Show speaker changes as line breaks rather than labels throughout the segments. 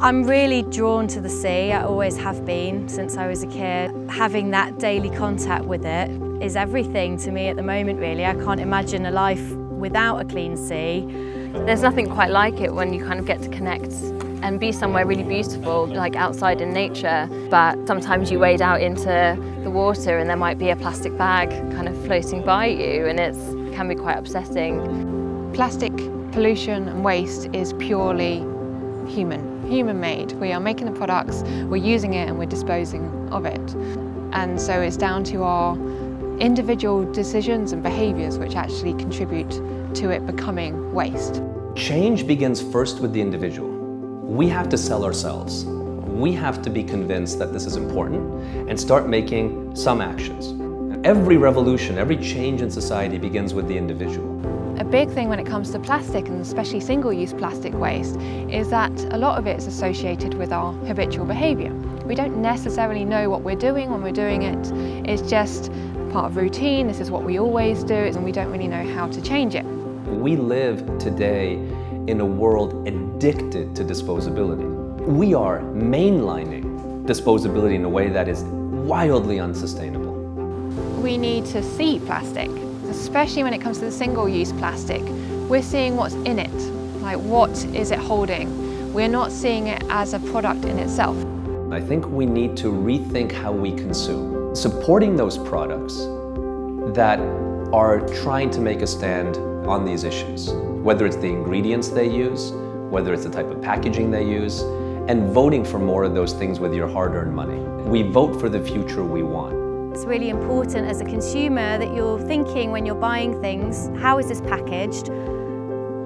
I'm really drawn to the sea. I always have been since I was a kid. Having that daily contact with it is everything to me at the moment, really. I can't imagine a life without a clean sea.
There's nothing quite like it when you kind of get to connect and be somewhere really beautiful, like outside in nature. But sometimes you wade out into the water and there might be a plastic bag kind of floating by you, and it can be quite upsetting.
Plastic pollution and waste is purely human-made. We are making the products, we're using it and we're disposing of it. And so it's down to our individual decisions and behaviours which actually contribute to it becoming waste.
Change begins first with the individual. We have to sell ourselves. We have to be convinced that this is important and start making some actions. Every revolution, every change in society begins with the individual.
A big thing when it comes to plastic, and especially single-use plastic waste, is that a lot of it is associated with our habitual behaviour. We don't necessarily know what we're doing when we're doing it. It's just part of routine, this is what we always do, and we don't really know how to change it.
We live today in a world addicted to disposability. We are mainlining disposability in a way that is wildly unsustainable.
We need to see plastic, especially when it comes to the single-use plastic. We're seeing what's in it, like what is it holding. We're not seeing it as a product in itself.
I think we need to rethink how we consume, supporting those products that are trying to make a stand on these issues, whether it's the ingredients they use, whether it's the type of packaging they use, and voting for more of those things with your hard-earned money. We vote for the future we want.
It's really important as a consumer that you're thinking when you're buying things, how is this packaged?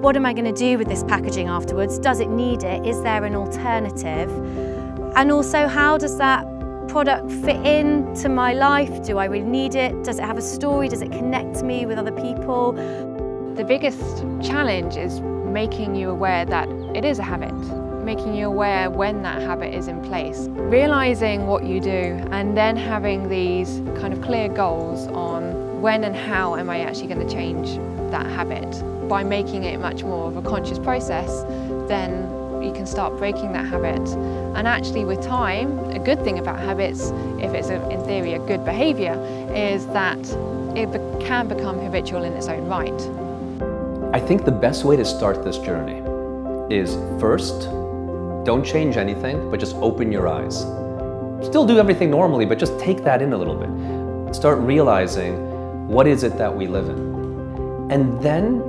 What am I going to do with this packaging afterwards? Does it need it? Is there an alternative? And also, how does that product fit into my life? Do I really need it? Does it have a story? Does it connect me with other people?
The biggest challenge is making you aware that it is a habit, making you aware when that habit is in place, realising what you do, and then having these kind of clear goals on when and how am I actually going to change that habit. By making it much more of a conscious process, then you can start breaking that habit. And actually with time, a good thing about habits, if it's in theory a good behaviour, is that it can become habitual in its own right.
I think the best way to start this journey is first, don't change anything, but just open your eyes. Still do everything normally, but just take that in a little bit. Start realizing what is it that we live in. And then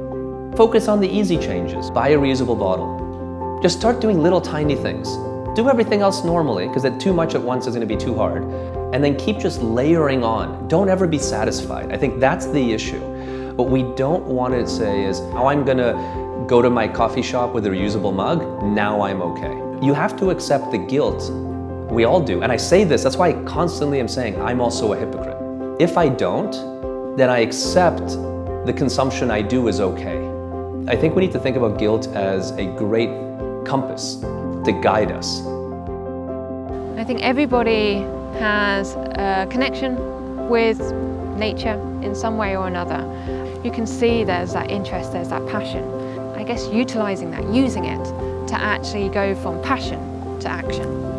focus on the easy changes. Buy a reusable bottle. Just start doing little tiny things. Do everything else normally, because too much at once is going to be too hard. And then keep just layering on. Don't ever be satisfied. I think that's the issue. What we don't want to say is, oh, I'm going to go to my coffee shop with a reusable mug, now I'm okay. You have to accept the guilt. We all do. And I say this, that's why I constantly am saying I'm also a hypocrite. If I don't, then I accept the consumption I do is okay. I think we need to think about guilt as a great compass to guide us.
I think everybody has a connection with nature in some way or another. You can see there's that interest, there's that passion. I guess utilising that, using it to actually go from passion to action.